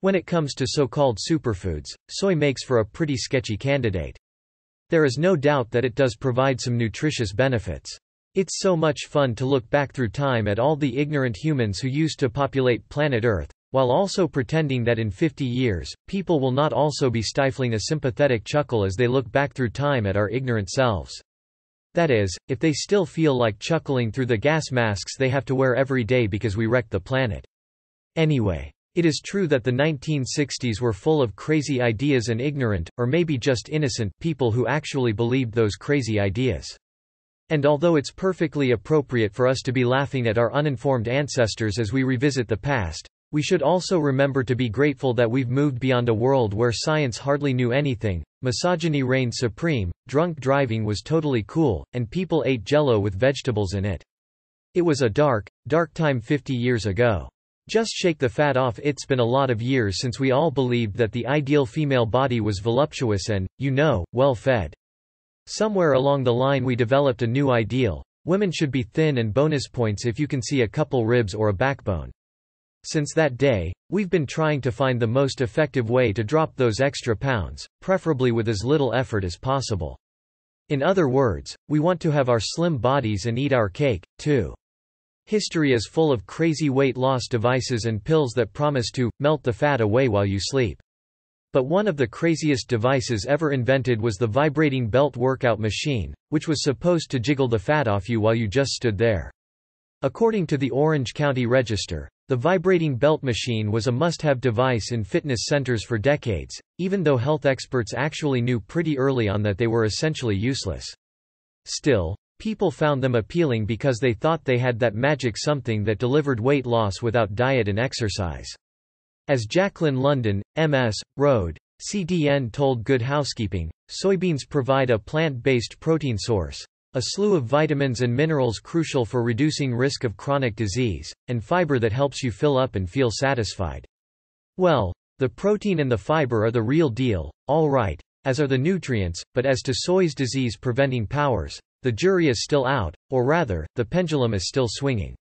When it comes to so-called superfoods, soy makes for a pretty sketchy candidate. There is no doubt that it does provide some nutritious benefits. It's so much fun to look back through time at all the ignorant humans who used to populate planet Earth, while also pretending that in 50 years, people will not also be stifling a sympathetic chuckle as they look back through time at our ignorant selves. That is, if they still feel like chuckling through the gas masks they have to wear every day because we wrecked the planet. Anyway. It is true that the 1960s were full of crazy ideas and ignorant, or maybe just innocent, people who actually believed those crazy ideas. And although it's perfectly appropriate for us to be laughing at our uninformed ancestors as we revisit the past, we should also remember to be grateful that we've moved beyond a world where science hardly knew anything, misogyny reigned supreme, drunk driving was totally cool, and people ate JellO with vegetables in it. It was a dark, dark time 50 years ago. Just shake the fat off. It's been a lot of years since we all believed that the ideal female body was voluptuous and, well-fed. Somewhere along the line we developed a new ideal. Women should be thin and bonus points if you can see a couple ribs or a backbone. Since that day, we've been trying to find the most effective way to drop those extra pounds, preferably with as little effort as possible. In other words, we want to have our slim bodies and eat our cake, too. History is full of crazy weight loss devices and pills that promise to melt the fat away while you sleep. But one of the craziest devices ever invented was the vibrating belt workout machine, which was supposed to jiggle the fat off you while you just stood there. According to the Orange County Register, the vibrating belt machine was a must-have device in fitness centers for decades, even though health experts actually knew pretty early on that they were essentially useless. Still, people found them appealing because they thought they had that magic something that delivered weight loss without diet and exercise. As Jaclyn London, MS, Rhode, CDN told Good Housekeeping, soybeans provide a plant-based protein source, a slew of vitamins and minerals crucial for reducing risk of chronic disease, and fiber that helps you fill up and feel satisfied. Well, the protein and the fiber are the real deal, all right, as are the nutrients, but as to soy's disease-preventing powers, the jury is still out, or rather, the pendulum is still swinging.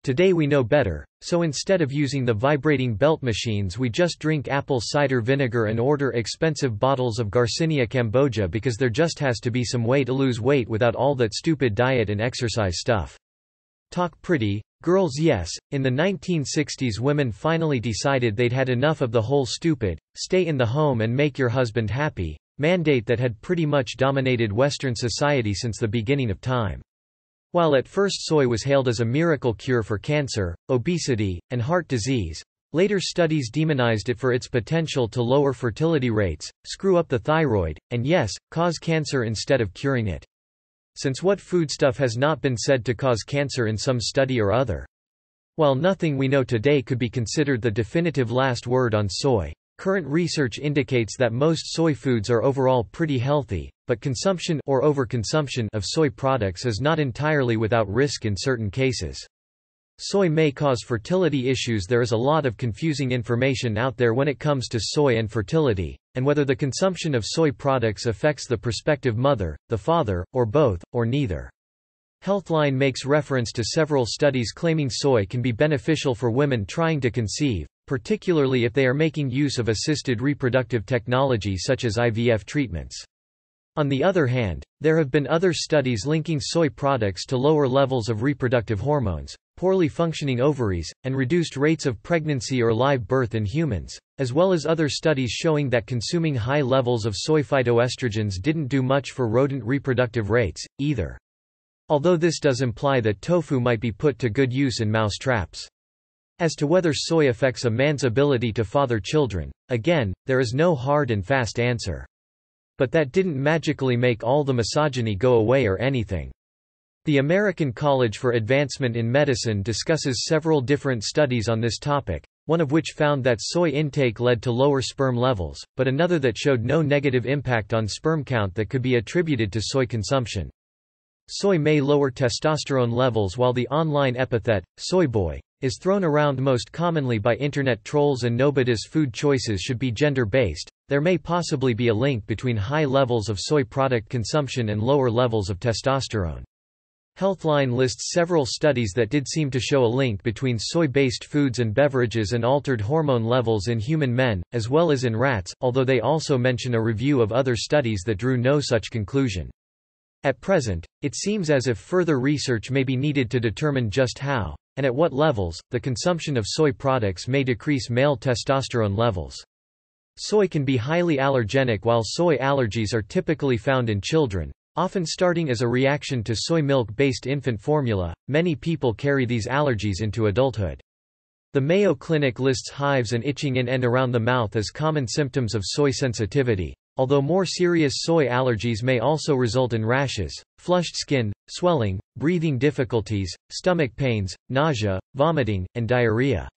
Today we know better, so instead of using the vibrating belt machines we just drink apple cider vinegar and order expensive bottles of Garcinia Cambogia because there just has to be some way to lose weight without all that stupid diet and exercise stuff. Talk pretty, girls. Yes, in the 1960s women finally decided they'd had enough of the whole stupid, stay in the home and make your husband happy mandate that had pretty much dominated Western society since the beginning of time. While at first soy was hailed as a miracle cure for cancer, obesity, and heart disease, later studies demonized it for its potential to lower fertility rates, screw up the thyroid, and yes, cause cancer instead of curing it. Since what foodstuff has not been said to cause cancer in some study or other? While nothing we know today could be considered the definitive last word on soy, current research indicates that most soy foods are overall pretty healthy, but consumption or overconsumption of soy products is not entirely without risk in certain cases. Soy may cause fertility issues. There is a lot of confusing information out there when it comes to soy and fertility, and whether the consumption of soy products affects the prospective mother, the father, or both, or neither. Healthline makes reference to several studies claiming soy can be beneficial for women trying to conceive, particularly if they are making use of assisted reproductive technology such as IVF treatments. On the other hand, there have been other studies linking soy products to lower levels of reproductive hormones, poorly functioning ovaries, and reduced rates of pregnancy or live birth in humans, as well as other studies showing that consuming high levels of soy phytoestrogens didn't do much for rodent reproductive rates, either. Although this does imply that tofu might be put to good use in mouse traps. As to whether soy affects a man's ability to father children, again, there is no hard and fast answer. But that didn't magically make all the misogyny go away or anything. The American College for Advancement in Medicine discusses several different studies on this topic, one of which found that soy intake led to lower sperm levels, but another that showed no negative impact on sperm count that could be attributed to soy consumption. Soy may lower testosterone levels, while the online epithet, soy boy, is thrown around most commonly by internet trolls and nobody's food choices should be gender-based. There may possibly be a link between high levels of soy product consumption and lower levels of testosterone. Healthline lists several studies that did seem to show a link between soy-based foods and beverages and altered hormone levels in human men, as well as in rats, although they also mention a review of other studies that drew no such conclusion. At present, it seems as if further research may be needed to determine just how, and at what levels, the consumption of soy products may decrease male testosterone levels. Soy can be highly allergenic, while soy allergies are typically found in children, often starting as a reaction to soy milk-based infant formula. Many people carry these allergies into adulthood. The Mayo Clinic lists hives and itching in and around the mouth as common symptoms of soy sensitivity, although more serious soy allergies may also result in rashes, flushed skin, swelling, breathing difficulties, stomach pains, nausea, vomiting, and diarrhea.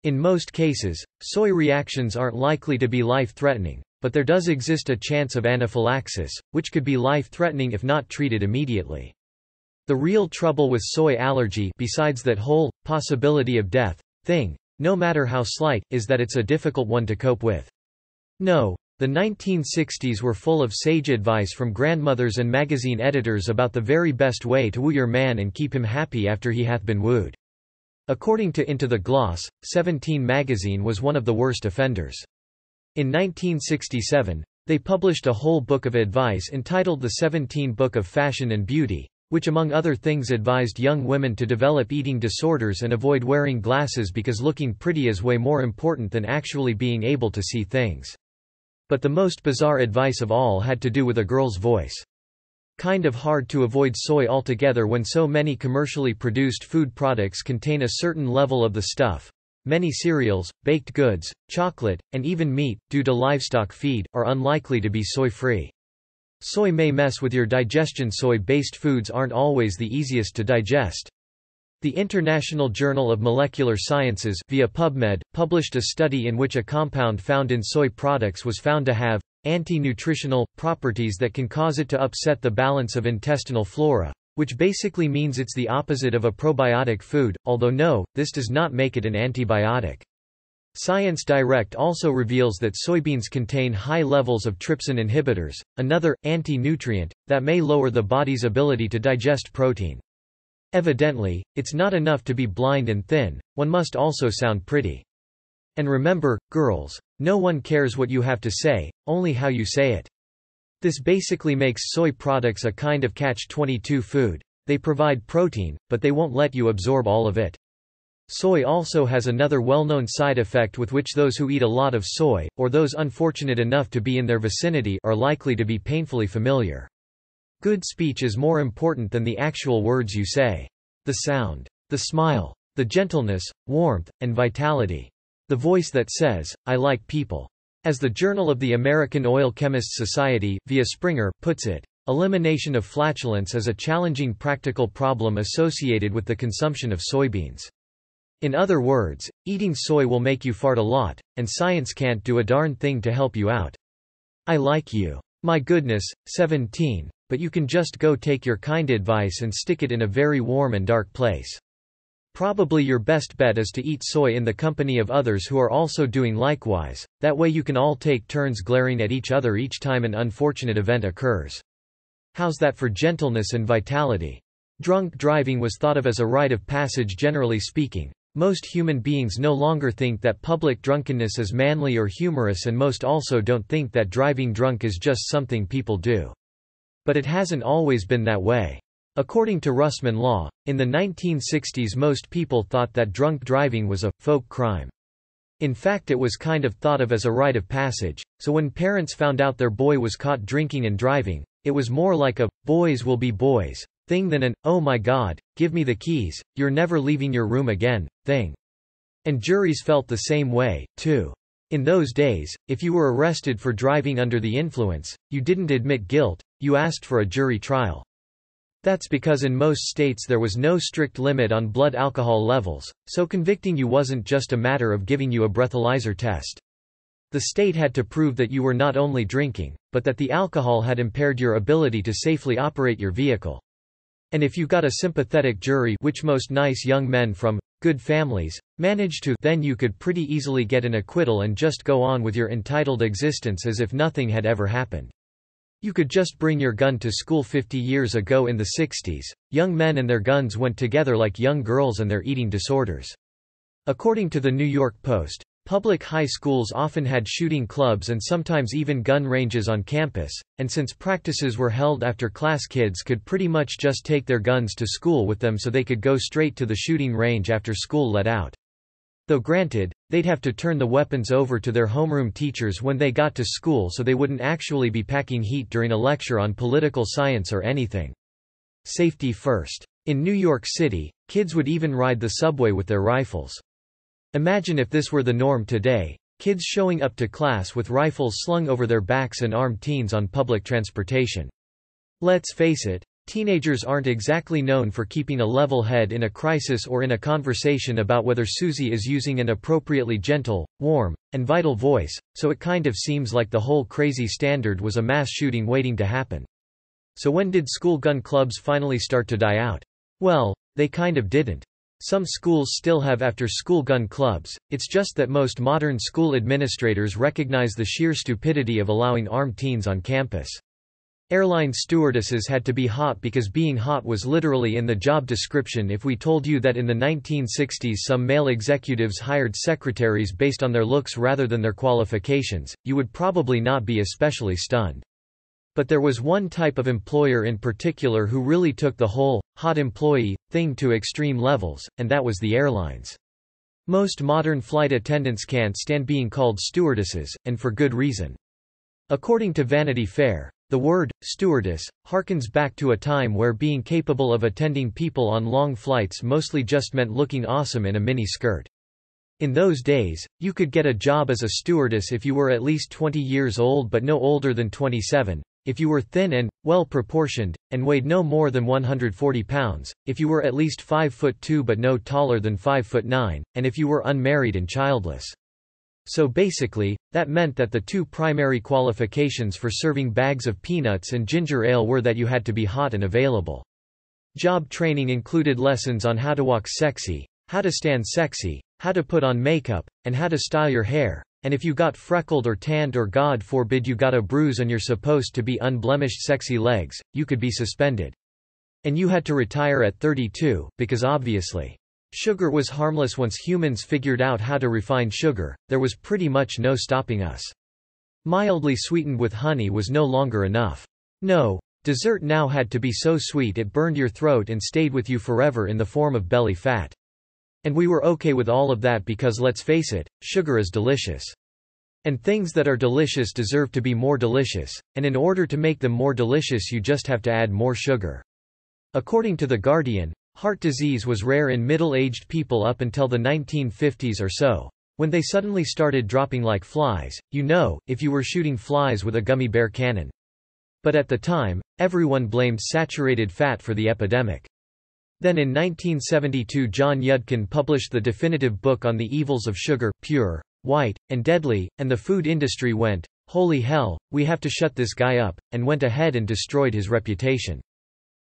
In most cases, soy reactions aren't likely to be life-threatening, but there does exist a chance of anaphylaxis, which could be life-threatening if not treated immediately. The real trouble with soy allergy, besides that whole possibility of death thing, no matter how slight, is that it's a difficult one to cope with. No. The 1960s were full of sage advice from grandmothers and magazine editors about the very best way to woo your man and keep him happy after he hath been wooed. According to Into the Gloss, 17 magazine was one of the worst offenders. In 1967, they published a whole book of advice entitled The 17 Book of Fashion and Beauty, which among other things advised young women to develop eating disorders and avoid wearing glasses because looking pretty is way more important than actually being able to see things. But the most bizarre advice of all had to do with a girl's voice. Kind of hard to avoid soy altogether when so many commercially produced food products contain a certain level of the stuff. Many cereals, baked goods, chocolate, and even meat, due to livestock feed, are unlikely to be soy-free. Soy may mess with your digestion. Soy-based foods aren't always the easiest to digest. The International Journal of Molecular Sciences via PubMed published a study in which a compound found in soy products was found to have anti-nutritional properties that can cause it to upset the balance of intestinal flora, which basically means it's the opposite of a probiotic food, although no, this does not make it an antibiotic. Science Direct also reveals that soybeans contain high levels of trypsin inhibitors, another anti-nutrient that may lower the body's ability to digest protein. Evidently, it's not enough to be blind and thin, one must also sound pretty. And remember, girls, no one cares what you have to say, only how you say it. This basically makes soy products a kind of catch-22 food. They provide protein, but they won't let you absorb all of it. Soy also has another well-known side effect with which those who eat a lot of soy, or those unfortunate enough to be in their vicinity, are likely to be painfully familiar. Good speech is more important than the actual words you say. The sound, the smile, the gentleness, warmth, and vitality. The voice that says, "I like people." As the Journal of the American Oil Chemists Society, via Springer, puts it, elimination of flatulence is a challenging practical problem associated with the consumption of soybeans. In other words, eating soy will make you fart a lot, and science can't do a darn thing to help you out. I like you. My goodness, 17, but you can just go take your kind advice and stick it in a very warm and dark place. Probably your best bet is to eat soy in the company of others who are also doing likewise, that way you can all take turns glaring at each other each time an unfortunate event occurs. How's that for gentleness and vitality? Drunk driving was thought of as a rite of passage. Generally speaking, most human beings no longer think that public drunkenness is manly or humorous, and most also don't think that driving drunk is just something people do. But it hasn't always been that way. According to Russman Law, in the 1960s most people thought that drunk driving was a folk crime. In fact, it was kind of thought of as a rite of passage, so when parents found out their boy was caught drinking and driving, it was more like a "boys will be boys" thing than an "oh my god, give me the keys, you're never leaving your room again" thing. And juries felt the same way, too. In those days, if you were arrested for driving under the influence, you didn't admit guilt, you asked for a jury trial. That's because in most states there was no strict limit on blood alcohol levels, so convicting you wasn't just a matter of giving you a breathalyzer test. The state had to prove that you were not only drinking, but that the alcohol had impaired your ability to safely operate your vehicle. And if you got a sympathetic jury, which most nice young men from good families managed to, then you could pretty easily get an acquittal and just go on with your entitled existence as if nothing had ever happened. You could just bring your gun to school 50 years ago in the 60s. Young men and their guns went together like young girls and their eating disorders. According to the New York Post, public high schools often had shooting clubs and sometimes even gun ranges on campus, and since practices were held after class, kids could pretty much just take their guns to school with them so they could go straight to the shooting range after school let out. Though granted, they'd have to turn the weapons over to their homeroom teachers when they got to school so they wouldn't actually be packing heat during a lecture on political science or anything. Safety first. In New York City, kids would even ride the subway with their rifles. Imagine if this were the norm today, kids showing up to class with rifles slung over their backs and armed teens on public transportation. Let's face it, teenagers aren't exactly known for keeping a level head in a crisis or in a conversation about whether Susie is using an appropriately gentle, warm, and vital voice, so it kind of seems like the whole crazy standard was a mass shooting waiting to happen. So when did school gun clubs finally start to die out? Well, they kind of didn't. Some schools still have after-school gun clubs, it's just that most modern school administrators recognize the sheer stupidity of allowing armed teens on campus. Airline stewardesses had to be hot because being hot was literally in the job description. If we told you that in the 1960s some male executives hired secretaries based on their looks rather than their qualifications, you would probably not be especially stunned. But there was one type of employer in particular who really took the whole hot employee thing to extreme levels, and that was the airlines. Most modern flight attendants can't stand being called stewardesses, and for good reason. According to Vanity Fair, the word stewardess harkens back to a time where being capable of attending people on long flights mostly just meant looking awesome in a mini skirt. In those days, you could get a job as a stewardess if you were at least 20 years old but no older than 27, if you were thin and well-proportioned, and weighed no more than 140 pounds, if you were at least 5'2" but no taller than 5'9", and if you were unmarried and childless. So basically, that meant that the two primary qualifications for serving bags of peanuts and ginger ale were that you had to be hot and available. Job training included lessons on how to walk sexy, how to stand sexy, how to put on makeup, and how to style your hair, and if you got freckled or tanned or God forbid you got a bruise on your supposed to be unblemished sexy legs, you could be suspended. And you had to retire at 32, because obviously, sugar was harmless. Once humans figured out how to refine sugar, there was pretty much no stopping us. Mildly sweetened with honey was no longer enough. No, dessert now had to be so sweet it burned your throat and stayed with you forever in the form of belly fat. And we were okay with all of that because let's face it, sugar is delicious. And things that are delicious deserve to be more delicious, and in order to make them more delicious you just have to add more sugar. According to The Guardian, heart disease was rare in middle-aged people up until the 1950s or so, when they suddenly started dropping like flies, if you were shooting flies with a gummy bear cannon. But at the time, everyone blamed saturated fat for the epidemic. Then in 1972 John Yudkin published the definitive book on the evils of sugar, pure, white, and deadly, and the food industry went, "Holy hell, we have to shut this guy up," and went ahead and destroyed his reputation.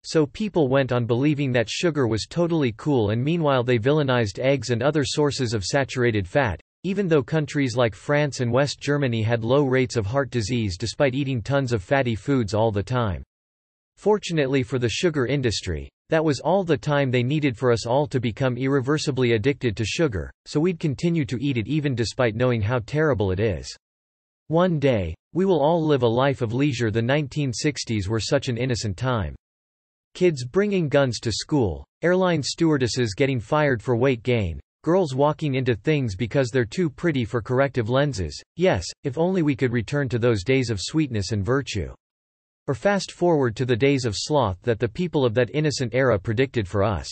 So people went on believing that sugar was totally cool, and meanwhile they villainized eggs and other sources of saturated fat, even though countries like France and West Germany had low rates of heart disease despite eating tons of fatty foods all the time. Fortunately for the sugar industry, that was all the time they needed for us all to become irreversibly addicted to sugar, so we'd continue to eat it even despite knowing how terrible it is. One day, we will all live a life of leisure. The 1960s were such an innocent time. Kids bringing guns to school, airline stewardesses getting fired for weight gain, girls walking into things because they're too pretty for corrective lenses. Yes, if only we could return to those days of sweetness and virtue. Or fast forward to the days of sloth that the people of that innocent era predicted for us.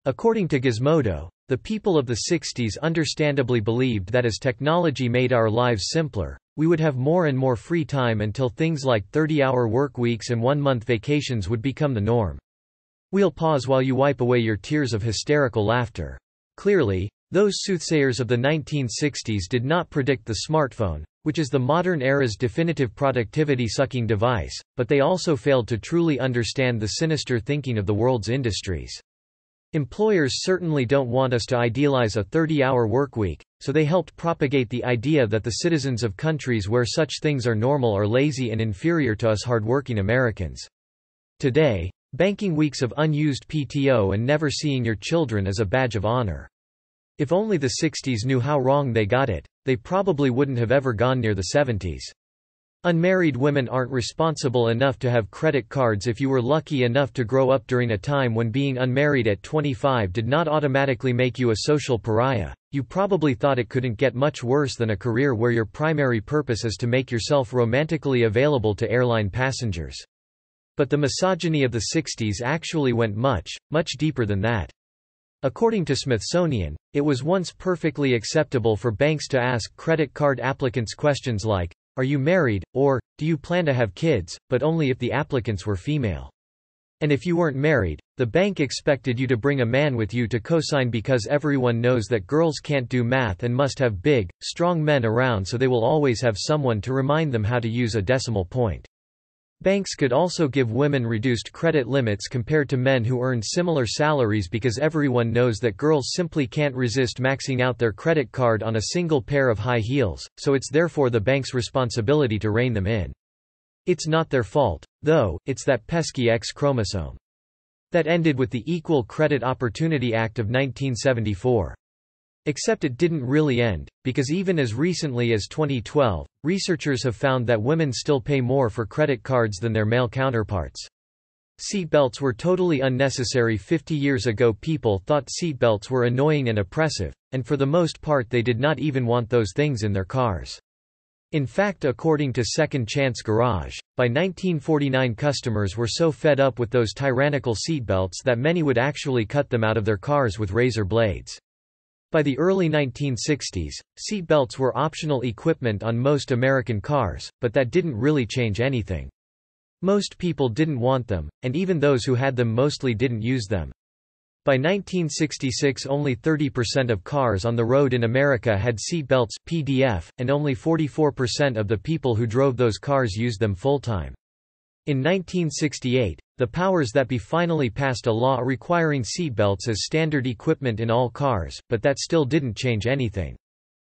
According to Gizmodo, the people of the 60s understandably believed that as technology made our lives simpler, we would have more and more free time until things like 30-hour work weeks and one-month vacations would become the norm. We'll pause while you wipe away your tears of hysterical laughter. Clearly, those soothsayers of the 1960s did not predict the smartphone, which is the modern era's definitive productivity-sucking device, but they also failed to truly understand the sinister thinking of the world's industries. Employers certainly don't want us to idealize a 30-hour workweek, so they helped propagate the idea that the citizens of countries where such things are normal are lazy and inferior to us hardworking Americans. Today, banking weeks of unused PTO and never seeing your children is a badge of honor. If only the 60s knew how wrong they got it, they probably wouldn't have ever gone near the 70s. Unmarried women aren't responsible enough to have credit cards. If you were lucky enough to grow up during a time when being unmarried at 25 did not automatically make you a social pariah, you probably thought it couldn't get much worse than a career where your primary purpose is to make yourself romantically available to airline passengers. But the misogyny of the 60s actually went much, much deeper than that. According to Smithsonian, it was once perfectly acceptable for banks to ask credit card applicants questions like, "Are you married?" or, "Do you plan to have kids?" but only if the applicants were female. And if you weren't married, the bank expected you to bring a man with you to co-sign because everyone knows that girls can't do math and must have big, strong men around, so they will always have someone to remind them how to use a decimal point. Banks could also give women reduced credit limits compared to men who earned similar salaries because everyone knows that girls simply can't resist maxing out their credit card on a single pair of high heels, so it's therefore the bank's responsibility to rein them in. It's not their fault, though, it's that pesky X chromosome. That ended with the Equal Credit Opportunity Act of 1974. Except it didn't really end, because even as recently as 2012, researchers have found that women still pay more for credit cards than their male counterparts. Seatbelts were totally unnecessary 50 years ago. People thought seatbelts were annoying and oppressive, and for the most part they did not even want those things in their cars. In fact, according to Second Chance Garage, by 1949 customers were so fed up with those tyrannical seatbelts that many would actually cut them out of their cars with razor blades. By the early 1960s, seatbelts were optional equipment on most American cars, but that didn't really change anything. Most people didn't want them, and even those who had them mostly didn't use them. By 1966 only 30% of cars on the road in America had seatbelts (PDF), and only 44% of the people who drove those cars used them full-time. In 1968, the powers that be finally passed a law requiring seatbelts as standard equipment in all cars, but that still didn't change anything.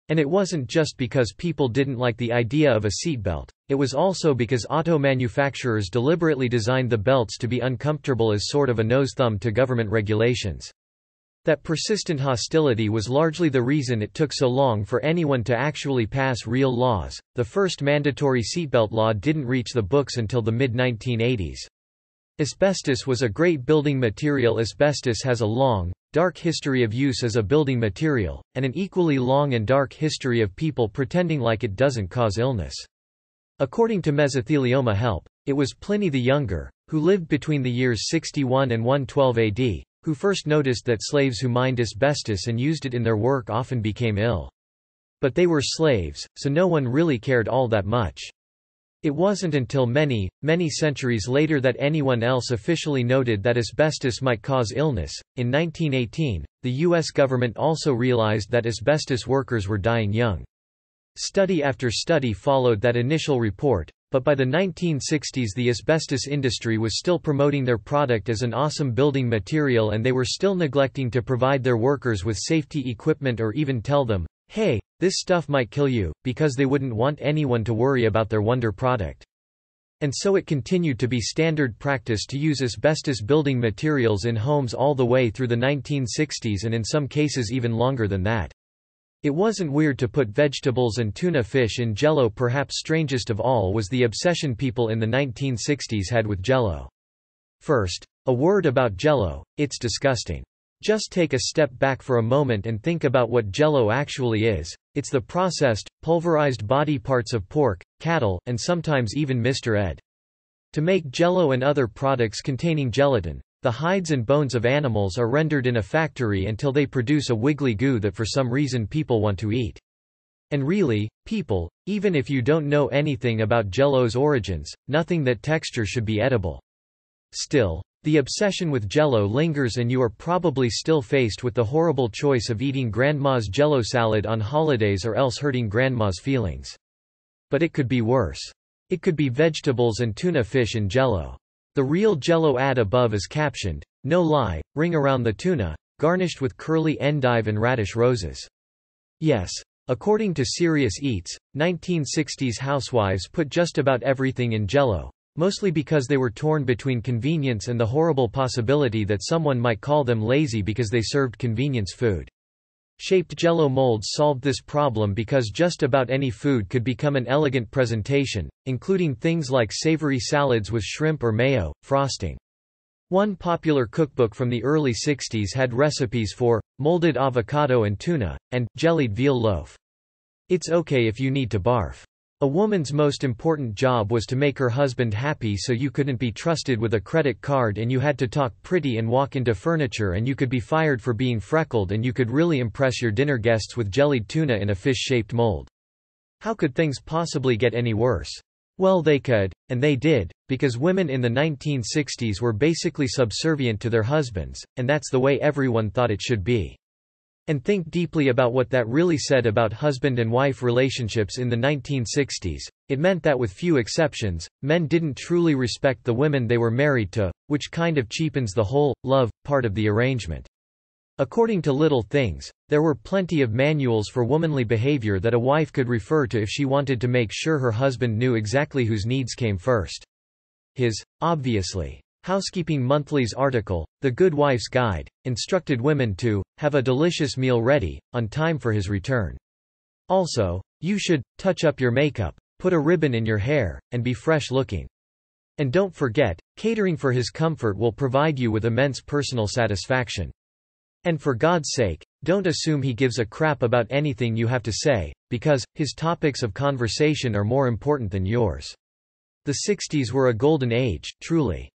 And it wasn't just because people didn't like the idea of a seatbelt, it was also because auto manufacturers deliberately designed the belts to be uncomfortable as sort of a nose-thumb to government regulations. That persistent hostility was largely the reason it took so long for anyone to actually pass real laws. The first mandatory seatbelt law didn't reach the books until the mid-1980s. Asbestos was a great building material. Asbestos has a long, dark history of use as a building material, and an equally long and dark history of people pretending like it doesn't cause illness. According to Mesothelioma Help, it was Pliny the Younger, who lived between the years 61 and 112 AD, who first noticed that slaves who mined asbestos and used it in their work often became ill. But they were slaves, so no one really cared all that much. It wasn't until many, many centuries later that anyone else officially noted that asbestos might cause illness. In 1918, the U.S. government also realized that asbestos workers were dying young. Study after study followed that initial report, but by the 1960s the asbestos industry was still promoting their product as an awesome building material, and they were still neglecting to provide their workers with safety equipment or even tell them, "Hey, this stuff might kill you," because they wouldn't want anyone to worry about their wonder product. And so it continued to be standard practice to use asbestos building materials in homes all the way through the 1960s, and in some cases even longer than that. It wasn't weird to put vegetables and tuna fish in JellO. Perhaps strangest of all was the obsession people in the 1960s had with JellO. First, a word about JellO: it's disgusting. Just take a step back for a moment and think about what JellO actually is. It's the processed, pulverized body parts of pork, cattle, and sometimes even Mr. Ed. To make JellO and other products containing gelatin, the hides and bones of animals are rendered in a factory until they produce a wiggly goo that for some reason people want to eat. And really, people, even if you don't know anything about JellO's origins, nothing that texture should be edible. Still, the obsession with JellO lingers, and you are probably still faced with the horrible choice of eating grandma's JellO salad on holidays or else hurting grandma's feelings. But it could be worse. It could be vegetables and tuna fish in JellO. The real JellO ad above is captioned, "No lie, ring around the tuna," garnished with curly endive and radish roses. Yes. According to Serious Eats, 1960s housewives put just about everything in JellO, mostly because they were torn between convenience and the horrible possibility that someone might call them lazy because they served convenience food. Shaped JellO molds solved this problem because just about any food could become an elegant presentation, including things like savory salads with shrimp or mayo, frosting. One popular cookbook from the early 60s had recipes for molded avocado and tuna, and jellied veal loaf. It's okay if you need to barf. A woman's most important job was to make her husband happy, so you couldn't be trusted with a credit card and you had to talk pretty and walk into furniture, and you could be fired for being freckled, and you could really impress your dinner guests with jellied tuna in a fish-shaped mold. How could things possibly get any worse? Well, they could, and they did, because women in the 1960s were basically subservient to their husbands, and that's the way everyone thought it should be. And think deeply about what that really said about husband and wife relationships in the 1960s. It meant that with few exceptions, men didn't truly respect the women they were married to, which kind of cheapens the whole love part of the arrangement. According to Little Things, there were plenty of manuals for womanly behavior that a wife could refer to if she wanted to make sure her husband knew exactly whose needs came first. His, obviously. Housekeeping Monthly's article, The Good Wife's Guide, instructed women to have a delicious meal ready, on time for his return. Also, you should touch up your makeup, put a ribbon in your hair, and be fresh looking. And don't forget, catering for his comfort will provide you with immense personal satisfaction. And for God's sake, don't assume he gives a crap about anything you have to say, because his topics of conversation are more important than yours. The 60s were a golden age, truly.